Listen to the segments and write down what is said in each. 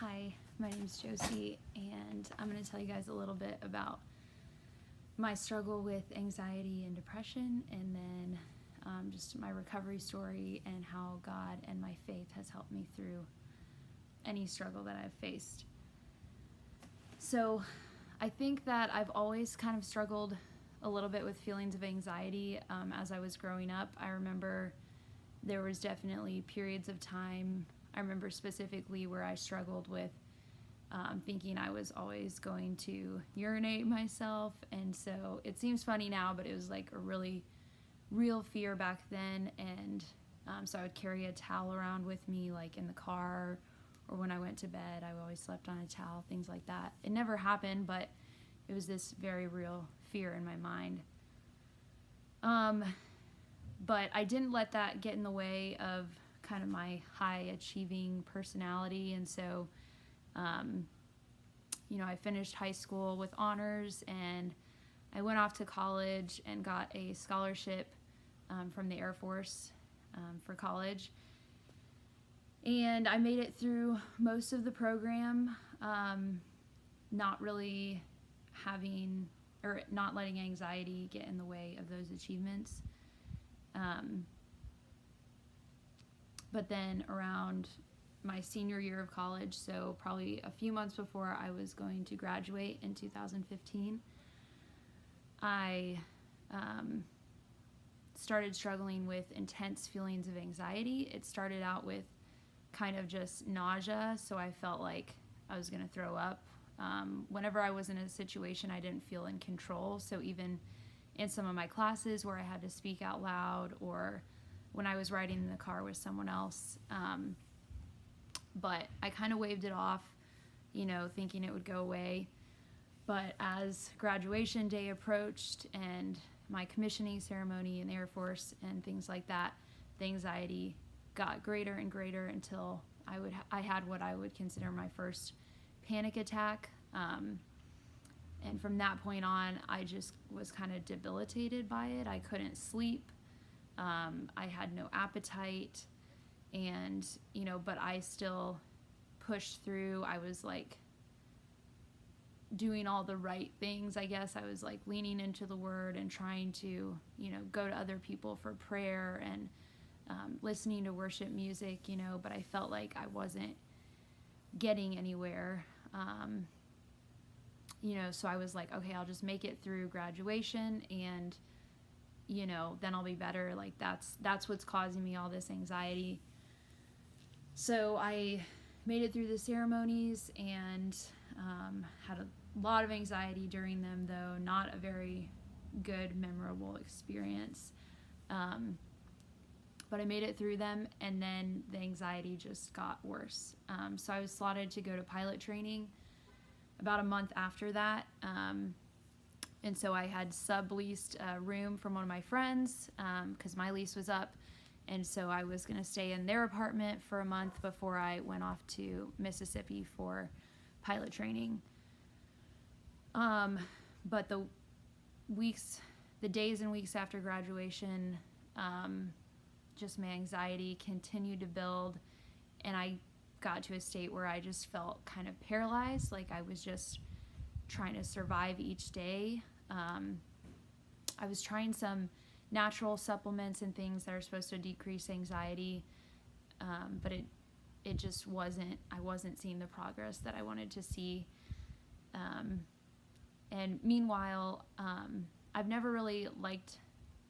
Hi, my name is Josie, and I'm going to tell you guys a little bit about my struggle with anxiety and depression, and then just my recovery story and how God and my faith has helped me through any struggle that I've faced. So I think that I've always kind of struggled a little bit with feelings of anxiety as I was growing up. I remember there was definitely periods of time, I remember specifically where I struggled with thinking I was always going to urinate myself. And so it seems funny now, but it was like a really real fear back then. And so I would carry a towel around with me, like in the car, or when I went to bed, I always slept on a towel, things like that. It never happened, but it was this very real fear in my mind. But I didn't let that get in the way of kind of my high achieving personality. And so, I finished high school with honors, and I went off to college and got a scholarship from the Air Force for college. And I made it through most of the program, not really not letting anxiety get in the way of those achievements. But then around my senior year of college, so probably a few months before I was going to graduate in 2015, I started struggling with intense feelings of anxiety. It started out with kind of just nausea, so I felt like I was going to throw up. Whenever I was in a situation, I didn't feel in control, so even in some of my classes where I had to speak out loud, or when I was riding in the car with someone else. But I kind of waved it off, thinking it would go away. But as graduation day approached and my commissioning ceremony in the Air Force and things like that, the anxiety got greater and greater until I had what I would consider my first panic attack. And from that point on, I just was kind of debilitated by it. I couldn't sleep. I had no appetite, and, but I still pushed through. I was like doing all the right things, I guess. I was like leaning into the word and trying to, go to other people for prayer and listening to worship music, but I felt like I wasn't getting anywhere. So I was like, okay, I'll just make it through graduation, and then I'll be better. Like that's what's causing me all this anxiety. So I made it through the ceremonies and had a lot of anxiety during them, though not a very good, memorable experience. But I made it through them, and then the anxiety just got worse. So I was slotted to go to pilot training about a month after that. And so I had subleased a room from one of my friends because my lease was up. And so I was going to stay in their apartment for a month before I went off to Mississippi for pilot training. But the days and weeks after graduation, just my anxiety continued to build, and I got to a state where I just felt kind of paralyzed, like I was just trying to survive each day. I was trying some natural supplements and things that are supposed to decrease anxiety, but it just I wasn't seeing the progress that I wanted to see. And meanwhile, I've never really liked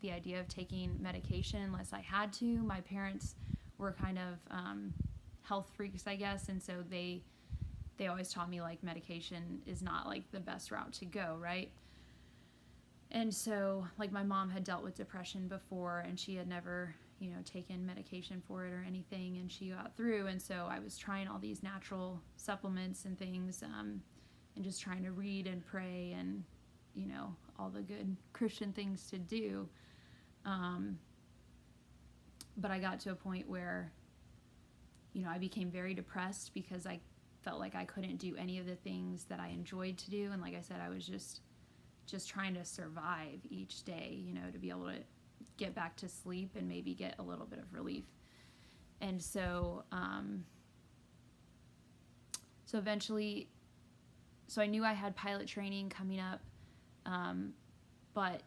the idea of taking medication unless I had to. My parents were kind of health freaks, I guess, and so they always taught me like medication is not like the best route to go, right? And so like my mom had dealt with depression before, and she had never taken medication for it or anything, and she got through. And so I was trying all these natural supplements and things, and just trying to read and pray and all the good Christian things to do. But I got to a point where I became very depressed because I felt like I couldn't do any of the things that I enjoyed to do. And like I said, I was just trying to survive each day, to be able to get back to sleep and maybe get a little bit of relief. And so So eventually, so I knew I had pilot training coming up, but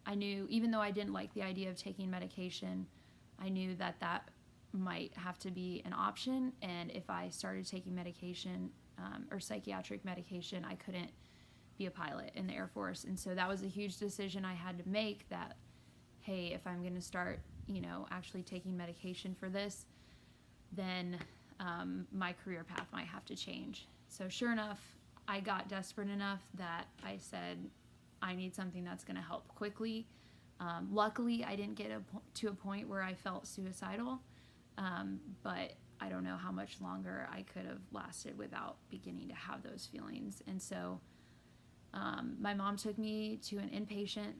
I knew, even though I didn't like the idea of taking medication, I knew that that might have to be an option, and if I started taking medication or psychiatric medication, I couldn't be a pilot in the Air Force. And so that was a huge decision I had to make, that, hey, if I'm going to start, actually taking medication for this, then my career path might have to change. So sure enough, I got desperate enough that I said, I need something that's going to help quickly. Luckily, I didn't get to a point where I felt suicidal, but I don't know how much longer I could have lasted without beginning to have those feelings. And so my mom took me to an inpatient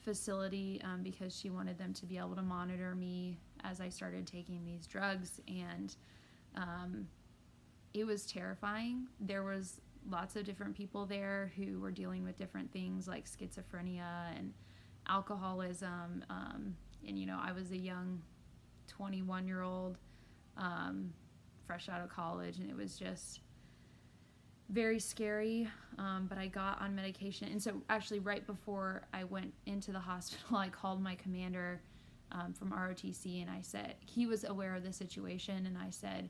facility because she wanted them to be able to monitor me as I started taking these drugs. And it was terrifying. There was lots of different people there who were dealing with different things like schizophrenia and alcoholism. And, I was a young 21-year-old, fresh out of college, and it was just very scary. But I got on medication. And so actually right before I went into the hospital, I called my commander from ROTC, and I said, he was aware of the situation, and I said,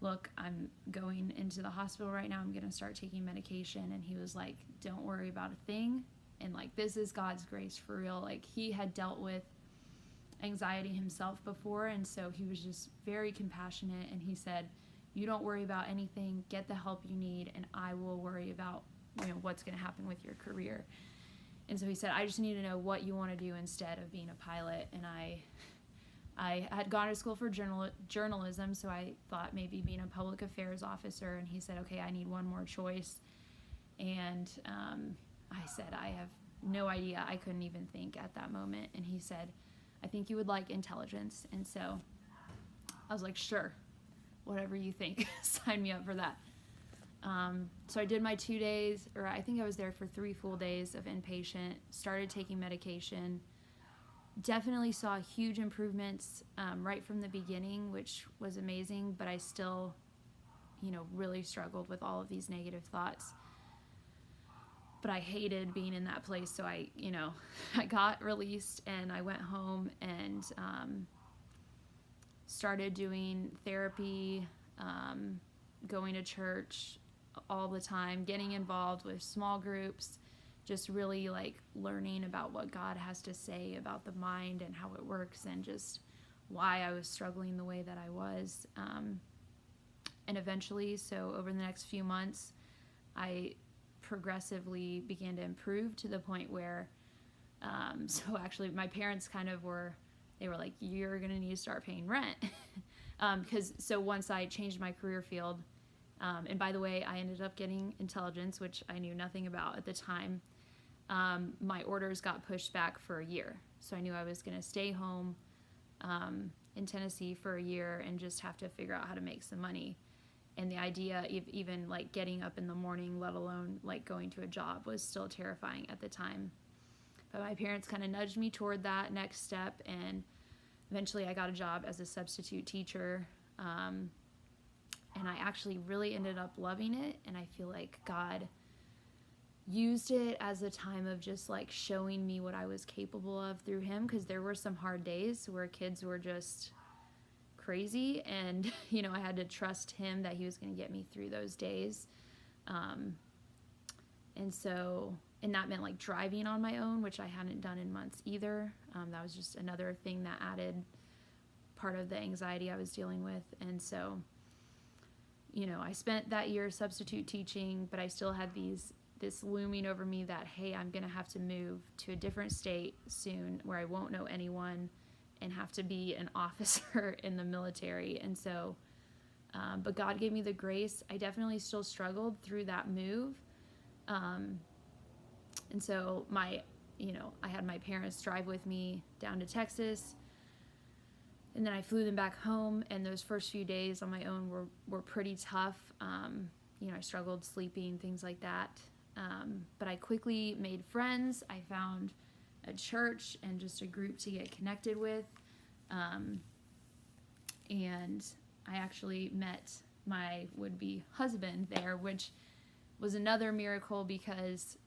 look, I'm going into the hospital right now. I'm going to start taking medication. And he was like, don't worry about a thing. And like, this is God's grace for real. Like, he had dealt with anxiety himself before. And so he was just very compassionate. And he said, you don't worry about anything, get the help you need, and I will worry about, what's going to happen with your career. And so he said, I just need to know what you want to do instead of being a pilot. And I had gone to school for journalism, so I thought maybe being a public affairs officer. And he said, okay, I need one more choice. And I said, I have no idea. I couldn't even think at that moment. And he said, I think you would like intelligence. And so I was like, sure, whatever you think. Sign me up for that. So I did my 2 days, or I think I was there for 3 full days of inpatient, started taking medication. Definitely saw huge improvements right from the beginning, which was amazing, but I still, really struggled with all of these negative thoughts. But I hated being in that place, so I got released, and I went home and started doing therapy, going to church all the time, getting involved with small groups, just really like learning about what God has to say about the mind and how it works, and just why I was struggling the way that I was. And eventually, so over the next few months, I progressively began to improve to the point where, so actually my parents they were like, you're going to need to start paying rent. So once I changed my career field, and by the way, I ended up getting intelligence, which I knew nothing about at the time. My orders got pushed back for a year. So I knew I was going to stay home in Tennessee for a year and just have to figure out how to make some money. And the idea of even like getting up in the morning, let alone like going to a job, was still terrifying at the time. But my parents kind of nudged me toward that next step, and eventually I got a job as a substitute teacher. And I actually really ended up loving it, and I feel like God used it as a time of just like showing me what I was capable of through him, because there were some hard days where kids were just crazy, and I had to trust him that he was going to get me through those days. And that meant like driving on my own, which I hadn't done in months either. That was just another thing that added part of the anxiety I was dealing with. And so I spent that year substitute teaching, but I still had this looming over me that, hey, I'm going to have to move to a different state soon where I won't know anyone and have to be an officer in the military. And so, but God gave me the grace. I definitely still struggled through that move. And so I had my parents drive with me down to Texas, and then I flew them back home, and those first few days on my own were pretty tough. I struggled sleeping, things like that. But I quickly made friends. I found a church and just a group to get connected with. And I actually met my would-be husband there, which was another miracle because,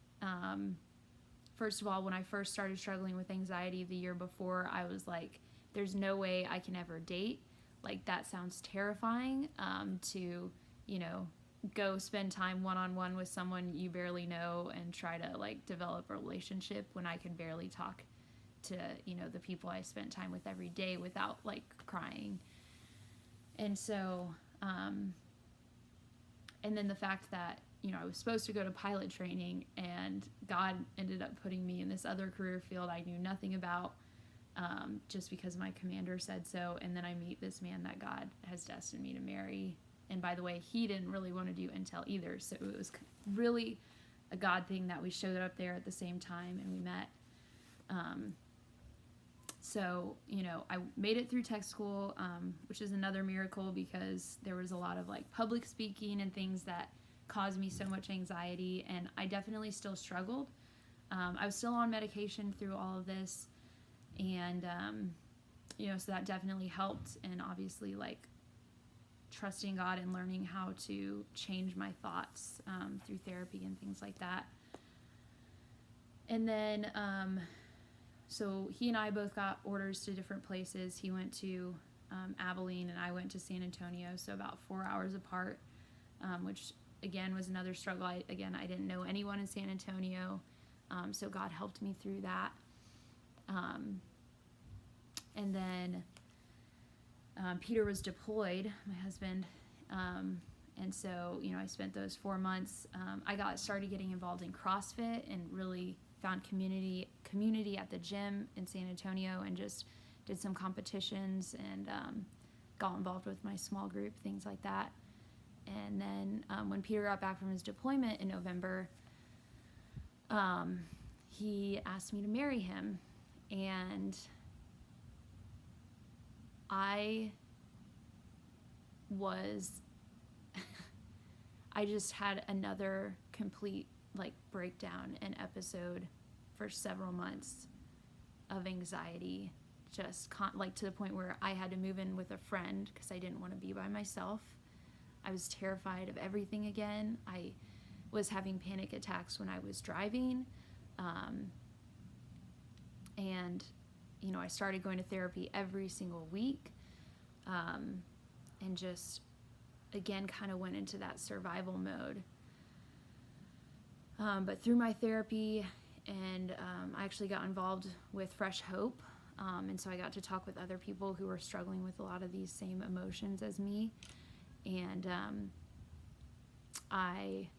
first of all, when I first started struggling with anxiety the year before, I was like, there's no way I can ever date. Like, that sounds terrifying, to, you know, go spend time one-on-one with someone you barely know and try to, like, develop a relationship when I could barely talk to, you know, the people I spent time with every day without, like, crying. And so, and then the fact that, you know, I was supposed to go to pilot training, and God ended up putting me in this other career field I knew nothing about, just because my commander said so. And then I meet this man that God has destined me to marry. And by the way, he didn't really want to do intel either. So it was really a God thing that we showed up there at the same time and we met. So, you know, I made it through tech school, which is another miracle because there was a lot of like public speaking and things that caused me so much anxiety, and I definitely still struggled. I was still on medication through all of this, and, you know, so that definitely helped, and obviously, like, trusting God and learning how to change my thoughts through therapy and things like that. And then, so he and I both got orders to different places. He went to Abilene, and I went to San Antonio, so about 4 hours apart, which again was another struggle. I didn't know anyone in San Antonio, so God helped me through that. And then Peter was deployed, my husband, and so, you know, I spent those 4 months. I started getting involved in CrossFit and really found community at the gym in San Antonio, and just did some competitions and got involved with my small group, things like that. And then when Peter got back from his deployment in November, he asked me to marry him, and I just had another complete, like, breakdown and episode for several months of anxiety, just like to the point where I had to move in with a friend because I didn't want to be by myself. I was terrified of everything again. I was having panic attacks when I was driving, and, you know, I started going to therapy every single week, and just, again, kind of went into that survival mode. But through my therapy, and I actually got involved with Fresh Hope, and so I got to talk with other people who were struggling with a lot of these same emotions as me, and I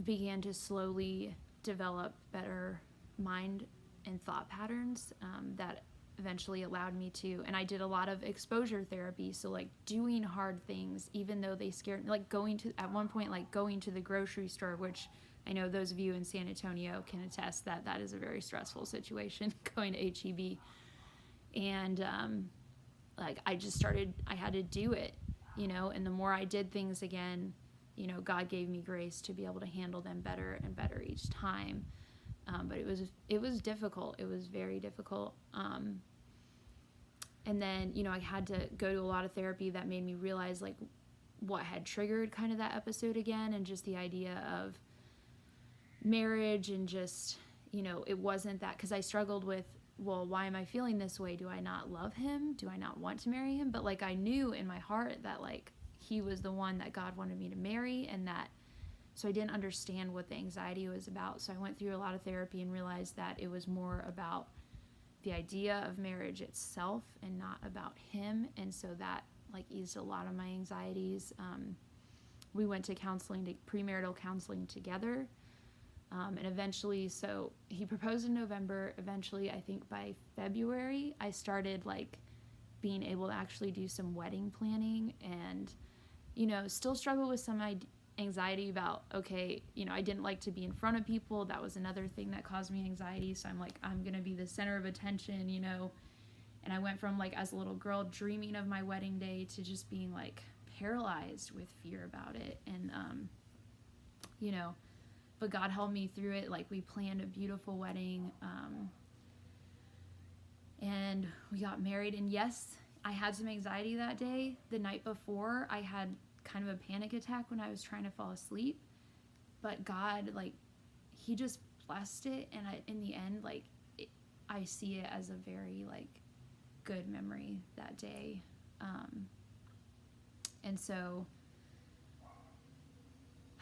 began to slowly develop better mind and thought patterns that eventually allowed me to, and I did a lot of exposure therapy, so like doing hard things even though they scared me, like at one point going to the grocery store, which I know those of you in San Antonio can attest that that is a very stressful situation, going to HEB. And like I had to do it, you know, and the more I did things again, you know, God gave me grace to be able to handle them better and better each time. But it was difficult. It was very difficult. And then, you know, I had to go to a lot of therapy that made me realize like what had triggered kind of that episode again, and just the idea of marriage, and just, you know, it wasn't that, because I struggled with, well, why am I feeling this way? Do I not love him? Do I not want to marry him? But like I knew in my heart that like he was the one that God wanted me to marry, and that, so I didn't understand what the anxiety was about. So I went through a lot of therapy and realized that it was more about the idea of marriage itself and not about him. And so that like eased a lot of my anxieties. We went to premarital counseling together. And eventually, so he proposed in November. Eventually, I think by February, I started like being able to actually do some wedding planning, and, you know, still struggle with some anxiety about, okay, you know, I didn't like to be in front of people. That was another thing that caused me anxiety. So I'm like, I'm going to be the center of attention, you know, and I went from like as a little girl dreaming of my wedding day to just being like paralyzed with fear about it. And, you know, but God helped me through it. Like we planned a beautiful wedding, and we got married, and yes, I had some anxiety that day. The night before, I had kind of a panic attack when I was trying to fall asleep. But God, like, he just blessed it. And in the end, like, I see it as a very, like, good memory that day. And so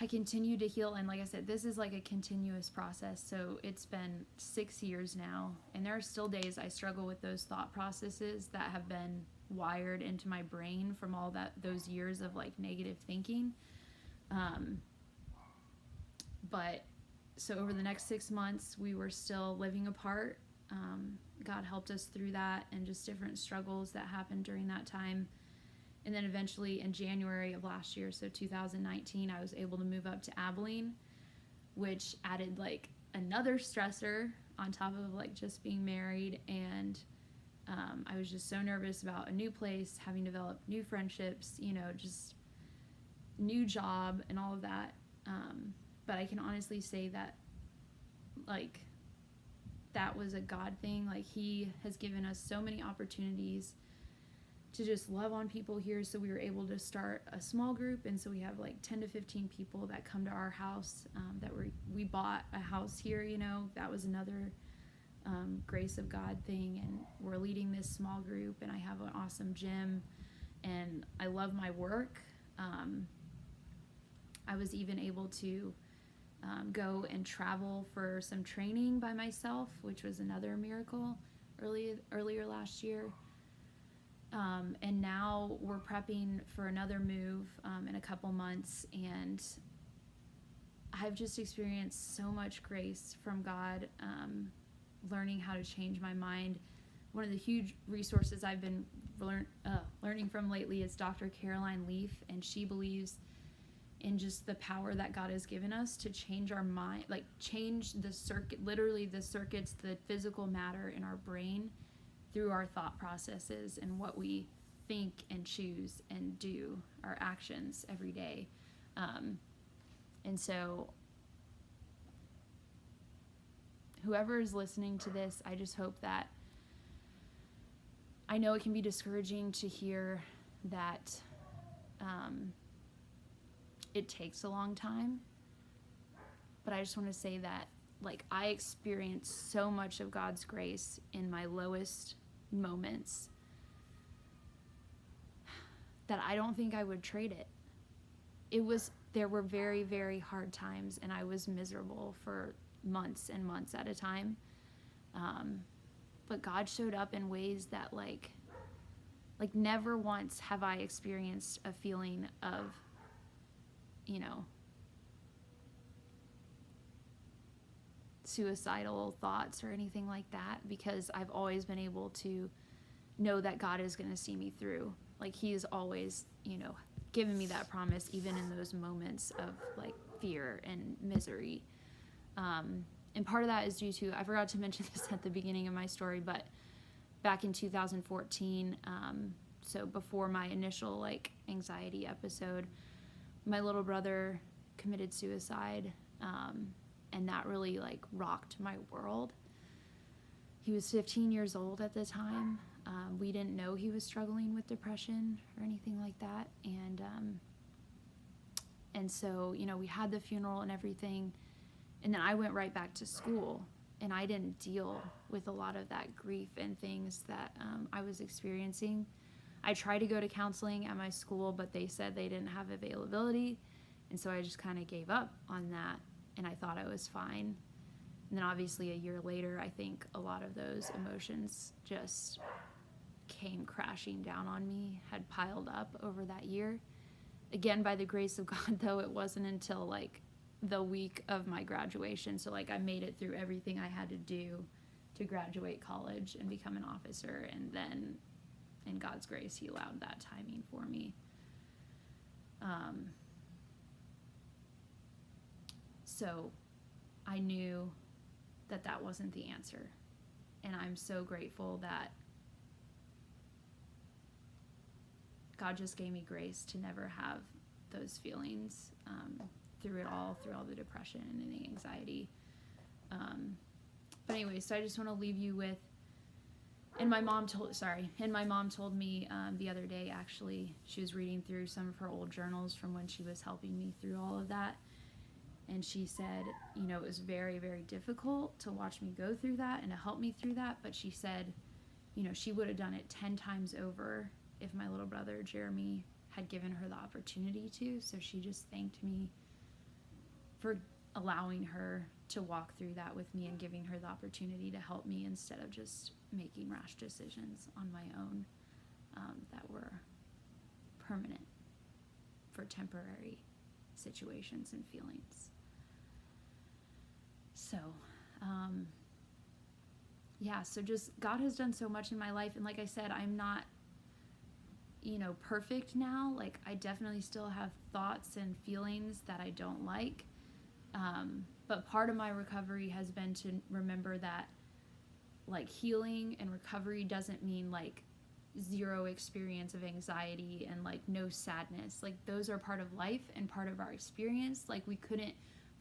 I continued to heal. And like I said, this is like a continuous process. So it's been 6 years now. And there are still days I struggle with those thought processes that have been wired into my brain from all those years of like negative thinking. But so over the next 6 months, we were still living apart. God helped us through that and just different struggles that happened during that time. And then eventually in January of last year, so 2019, I was able to move up to Abilene, which added like another stressor on top of like just being married. And I was just so nervous about a new place, having developed new friendships, you know, just new job and all of that. But I can honestly say that like that was a God thing. Like he has given us so many opportunities to just love on people here. So we were able to start a small group. And so we have like 10 to 15 people that come to our house, we bought a house here, you know, that was another grace of God thing. And we're leading this small group, and I have an awesome gym, and I love my work. I was even able to go and travel for some training by myself, which was another miracle earlier last year. And now we're prepping for another move in a couple months, and I've just experienced so much grace from God, learning how to change my mind. One of the huge resources I've been learning from lately is Dr. Caroline Leaf, and she believes in just the power that God has given us to change our mind, like change the circuits, the physical matter in our brain through our thought processes and what we think and choose and do, our actions every day. And so whoever is listening to this, I just hope that, I know it can be discouraging to hear that it takes a long time, but I just want to say that like I experienced so much of God's grace in my lowest moments that I don't think I would trade it. There were very, very hard times, and I was miserable for months and months at a time. But God showed up in ways that like never once have I experienced a feeling of, you know, suicidal thoughts or anything like that, because I've always been able to know that God is going to see me through. Like he is always, you know, given me that promise, even in those moments of like fear and misery. And part of that is due to, I forgot to mention this at the beginning of my story, but back in 2014, so before my initial like anxiety episode, my little brother committed suicide, and that really like rocked my world. He was 15 years old at the time. We didn't know he was struggling with depression or anything like that. And so, you know, we had the funeral and everything. And then I went right back to school, and I didn't deal with a lot of that grief and things that I was experiencing. I tried to go to counseling at my school, but they said they didn't have availability. And so I just kind of gave up on that, and I thought I was fine. And then obviously a year later, I think a lot of those emotions just came crashing down on me, had piled up over that year. Again, by the grace of God, though, it wasn't until like the week of my graduation. So like I made it through everything I had to do to graduate college and become an officer. And then in God's grace, he allowed that timing for me. So I knew that that wasn't the answer. And I'm so grateful that God just gave me grace to never have those feelings through all the depression and the anxiety. But anyway, so I just want to leave you with And my mom told me the other day, actually, she was reading through some of her old journals from when she was helping me through all of that. And she said, it was very, very difficult to watch me go through that and to help me through that. But she said, she would have done it 10 times over if my little brother, Jeremy, had given her the opportunity to. So she just thanked me for allowing her to walk through that with me and giving her the opportunity to help me instead of just making rash decisions on my own that were permanent for temporary situations and feelings. So, so just God has done so much in my life. And like I said, I'm not, perfect now. Like, I definitely still have thoughts and feelings that I don't like. But part of my recovery has been to remember that, like, healing and recovery doesn't mean, like, zero experience of anxiety and, like, no sadness. Like, those are part of life and part of our experience. Like, we couldn't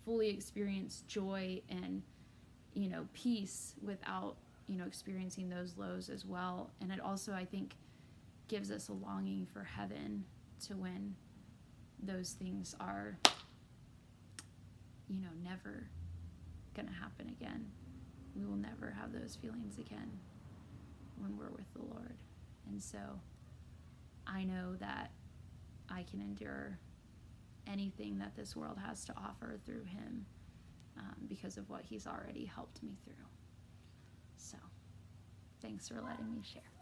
fully experience joy and, peace without, experiencing those lows as well. And it also, I think, gives us a longing for heaven to when those things are, never gonna happen again. We will never have those feelings again when we're with the Lord. And so I know that I can endure anything that this world has to offer through him because of what he's already helped me through. So thanks for letting me share.